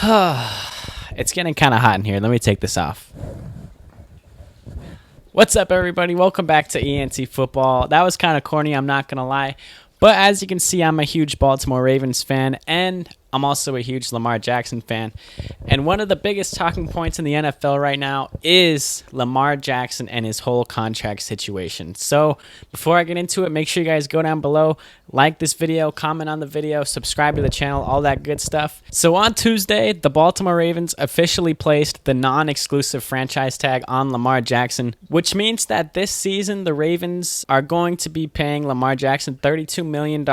It's getting kind of hot in here. Let me take this off. What's up, everybody? Welcome back to ENT Football. That was kind of corny, I'm not going to lie. But as you can see, I'm a huge Baltimore Ravens fan, and I'm also a huge Lamar Jackson fan. And one of the biggest talking points in the NFL right now is Lamar Jackson and his whole contract situation. So before I get into it, make sure you guys go down below, like this video, comment on the video, subscribe to the channel, all that good stuff. So on Tuesday, the Baltimore Ravens officially placed the non-exclusive franchise tag on Lamar Jackson, which means that this season the Ravens are going to be paying Lamar Jackson $32 million.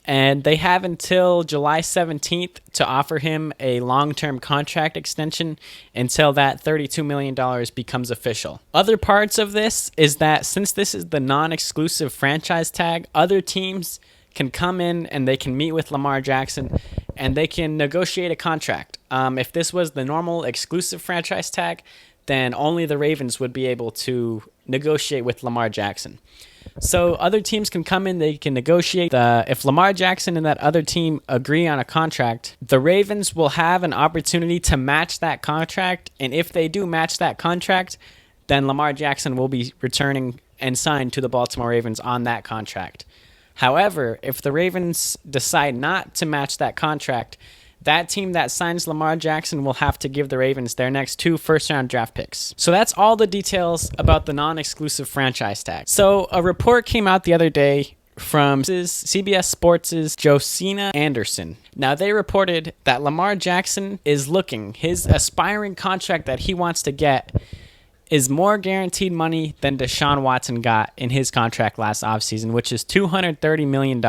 And they have until July 17th to offer him a long-term contract extension until that $32 million becomes official. Other parts of this is that since this is the non-exclusive franchise tag, other teams can come in and they can meet with Lamar Jackson and they can negotiate a contract. If this was the normal exclusive franchise tag, then only the Ravens would be able to negotiate with Lamar Jackson. So other teams can come in, they can negotiate. If Lamar Jackson and that other team agree on a contract, the Ravens will have an opportunity to match that contract. And if they do match that contract, then Lamar Jackson will be returning and signed to the Baltimore Ravens on that contract. However, if the Ravens decide not to match that contract, that team that signs Lamar Jackson will have to give the Ravens their next 2 first-round draft picks. So that's all the details about the non-exclusive franchise tag. So a report came out the other day from CBS Sports' Josina Anderson. Now, they reported that Lamar Jackson is his aspiring contract that he wants to get is more guaranteed money than Deshaun Watson got in his contract last offseason, which is $230 million.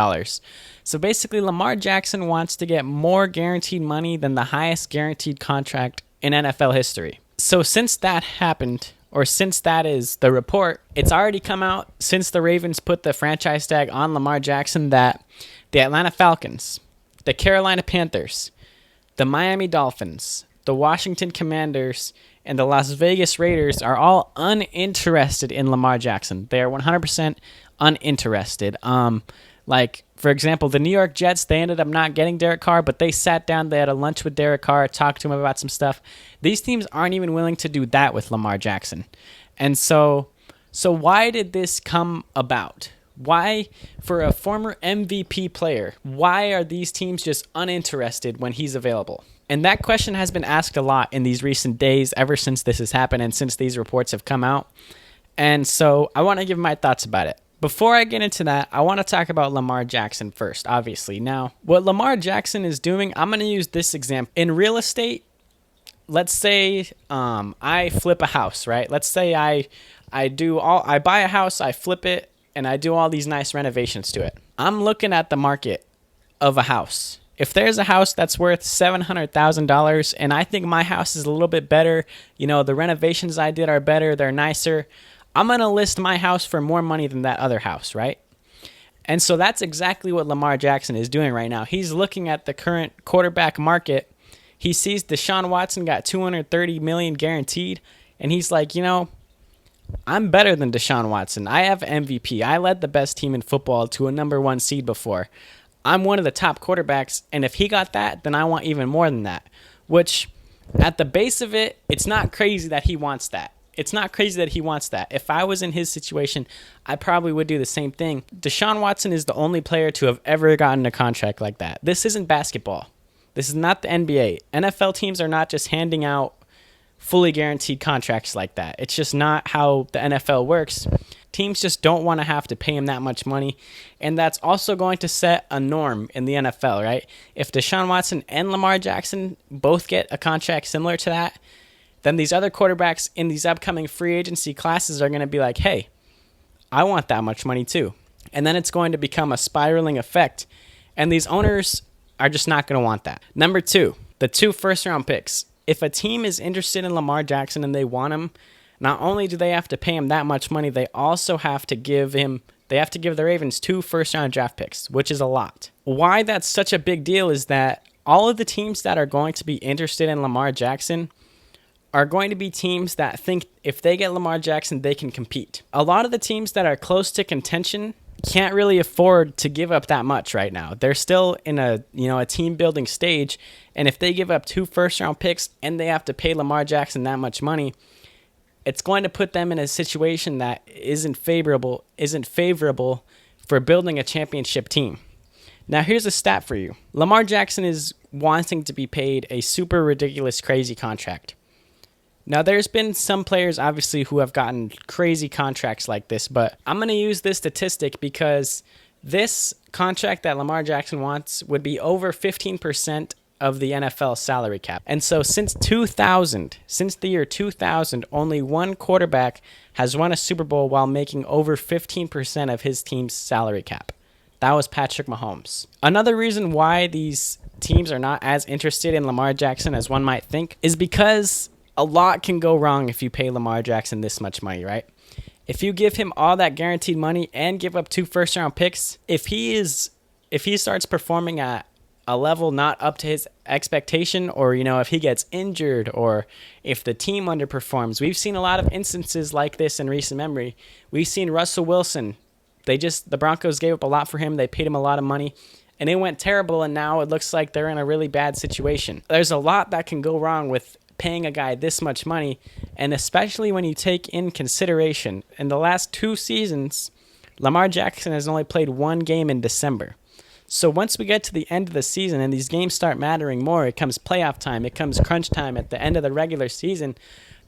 So basically, Lamar Jackson wants to get more guaranteed money than the highest guaranteed contract in NFL history. So since that happened, or since that is the report, it's already come out since the Ravens put the franchise tag on Lamar Jackson that the Atlanta Falcons, the Carolina Panthers, the Miami Dolphins, the Washington Commanders, and the Las Vegas Raiders are all uninterested in Lamar Jackson. They are 100% uninterested. For example, the New York Jets, they ended up not getting Derek Carr, but they sat down, they had a lunch with Derek Carr, talked to him about some stuff. These teams aren't even willing to do that with Lamar Jackson. And so why did this come about? Why, for a former MVP player, why are these teams just uninterested when he's available? And that question has been asked a lot in these recent days, ever since this has happened and since these reports have come out. And so I want to give my thoughts about it. Before I get into that, I want to talk about Lamar Jackson first, obviously. Now, what Lamar Jackson is doing, I'm going to use this example. In real estate, let's say I flip a house, right? Let's say I buy a house, I flip it, and I do all these nice renovations to it. I'm looking at the market of a house. If there's a house that's worth $700,000 and I think my house is a little bit better, the renovations I did are better, they're nicer, I'm going to list my house for more money than that other house, right? And so that's exactly what Lamar Jackson is doing right now. He's looking at the current quarterback market. He sees Deshaun Watson got $230 million guaranteed, and he's like, I'm better than Deshaun Watson. I have MVP. I led the best team in football to a number 1 seed before. I'm one of the top quarterbacks, and if he got that, then I want even more than that. Which, at the base of it, it's not crazy that he wants that. If I was in his situation, I probably would do the same thing. Deshaun Watson is the only player to have ever gotten a contract like that. This isn't basketball. This is not the NBA. NFL teams are not just handing out fully guaranteed contracts like that. It's just not how the NFL works. Teams just don't want to have to pay him that much money, and that's also going to set a norm in the NFL, right? If Deshaun Watson and Lamar Jackson both get a contract similar to that, then these other quarterbacks in these upcoming free agency classes are going to be like, hey, I want that much money too. And then it's going to become a spiraling effect, and these owners are just not going to want that. Number 2, the 2 first-round picks. If a team is interested in Lamar Jackson and they want him, not only do they have to pay him that much money, they also have to give the Ravens 2 first-round draft picks, which is a lot. Why that's such a big deal is that all of the teams that are going to be interested in Lamar Jackson are going to be teams that think if they get Lamar Jackson, they can compete. A lot of the teams that are close to contention can't really afford to give up that much right now. They're still in a team building stage, and if they give up 2 first-round picks and they have to pay Lamar Jackson that much money, it's going to put them in a situation that isn't favorable for building a championship team. Now, here's a stat for you. Lamar Jackson is wanting to be paid a super ridiculous, crazy contract. Now, there's been some players, obviously, who have gotten crazy contracts like this, but I'm going to use this statistic because this contract that Lamar Jackson wants would be over 15% of the NFL salary cap. And so since the year 2000, only one quarterback has won a Super Bowl while making over 15% of his team's salary cap. That was Patrick Mahomes. Another reason why these teams are not as interested in Lamar Jackson as one might think is because a lot can go wrong if you pay Lamar Jackson this much money, right? If you give him all that guaranteed money and give up 2 first-round picks, if he starts performing at a level not up to his expectation, or if he gets injured, or if the team underperforms, we've seen a lot of instances like this in recent memory. We've seen Russell Wilson. The Broncos gave up a lot for him. They paid him a lot of money, and it went terrible, and now it looks like they're in a really bad situation. There's a lot that can go wrong with paying a guy this much money, and especially when you take in consideration, in the last 2 seasons, Lamar Jackson has only played 1 game in December. So once we get to the end of the season and these games start mattering more, it comes playoff time, it comes crunch time at the end of the regular season.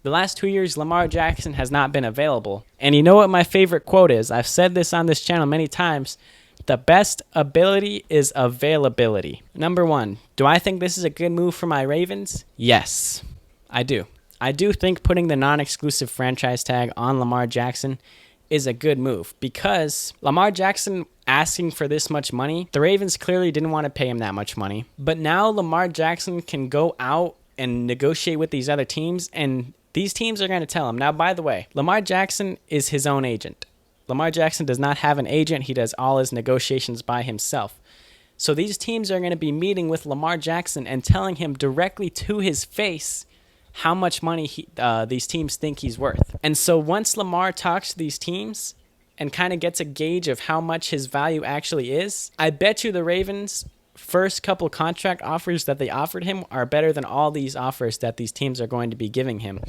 The last 2 years, Lamar Jackson has not been available. And you know what my favorite quote is? I've said this on this channel many times. The best ability is availability. Number 1, do I think this is a good move for my Ravens? Yes, I do. I do think putting the non-exclusive franchise tag on Lamar Jackson is a good move because Lamar Jackson asking for this much money, the Ravens clearly didn't want to pay him that much money. But now Lamar Jackson can go out and negotiate with these other teams, and these teams are going to tell him. Now, by the way, Lamar Jackson is his own agent. Lamar Jackson does not have an agent. He does all his negotiations by himself. So these teams are going to be meeting with Lamar Jackson and telling him directly to his face how much money these teams think he's worth. And so once Lamar talks to these teams and kind of gets a gauge of how much his value actually is, I bet you the Ravens' first couple contract offers that they offered him are better than all these offers that these teams are going to be giving him.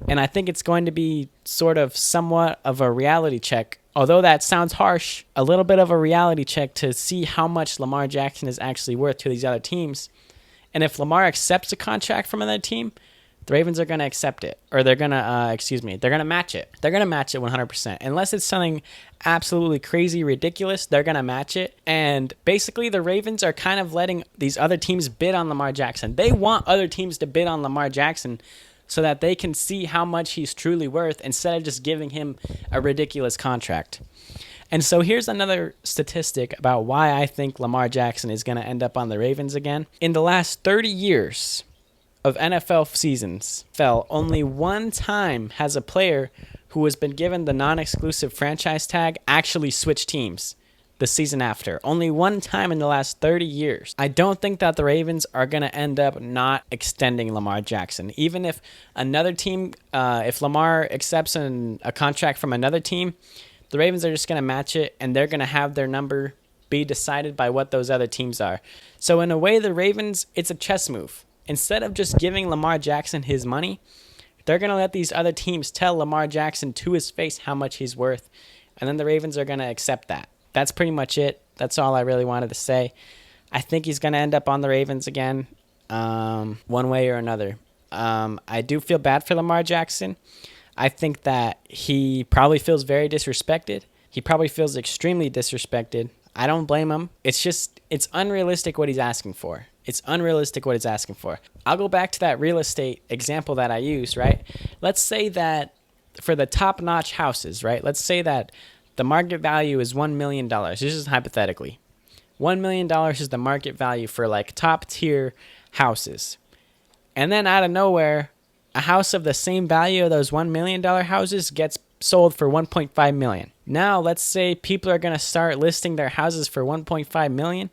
And I think it's going to be sort of somewhat of a reality check, although that sounds harsh, a little bit of a reality check to see how much Lamar Jackson is actually worth to these other teams. And if Lamar accepts a contract from another team, the Ravens are going to accept it, or they're going to, they're going to match it. They're going to match it 100%. Unless it's something absolutely crazy, ridiculous, they're going to match it. And basically, the Ravens are kind of letting these other teams bid on Lamar Jackson. They want other teams to bid on Lamar Jackson so that they can see how much he's truly worth instead of just giving him a ridiculous contract. And so here's another statistic about why I think Lamar Jackson is going to end up on the Ravens again. In the last 30 years of NFL seasons, only 1 time has a player who has been given the non-exclusive franchise tag actually switched teams the season after. Only 1 time in the last 30 years. I don't think that the Ravens are going to end up not extending Lamar Jackson. Even if another team, if Lamar accepts a contract from another team, the Ravens are just going to match it, and they're going to have their number be decided by what those other teams are. So in a way, the Ravens, it's a chess move. Instead of just giving Lamar Jackson his money, they're going to let these other teams tell Lamar Jackson to his face how much he's worth, and then the Ravens are going to accept that. That's pretty much it. That's all I really wanted to say. I think he's going to end up on the Ravens again, one way or another. I do feel bad for Lamar Jackson. I think that he probably feels very disrespected. He probably feels extremely disrespected. I don't blame him. It's unrealistic what he's asking for. It's unrealistic what he's asking for. I'll go back to that real estate example that I used, right? Let's say that for the top-notch houses, right? Let's say that the market value is $1 million. This is hypothetically. $1 million is the market value for like top-tier houses. And then out of nowhere, a house of the same value of those $1 million houses gets sold for $1.5 million. Now, let's say people are going to start listing their houses for $1.5 million,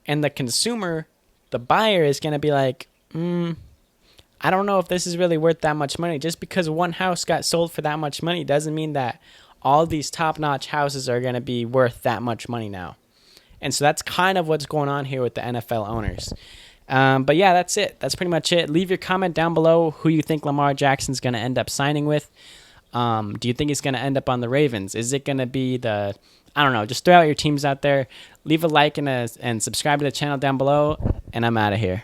and the consumer, the buyer, is going to be like, I don't know if this is really worth that much money. Just because one house got sold for that much money doesn't mean that all these top-notch houses are going to be worth that much money now. And so that's kind of what's going on here with the NFL owners. But yeah, that's it. That's pretty much it. Leave your comment down below who you think Lamar Jackson's going to end up signing with. Do you think he's going to end up on the Ravens? Is it going to be I don't know. Just throw out your teams out there. Leave a like and subscribe to the channel down below. And I'm out of here.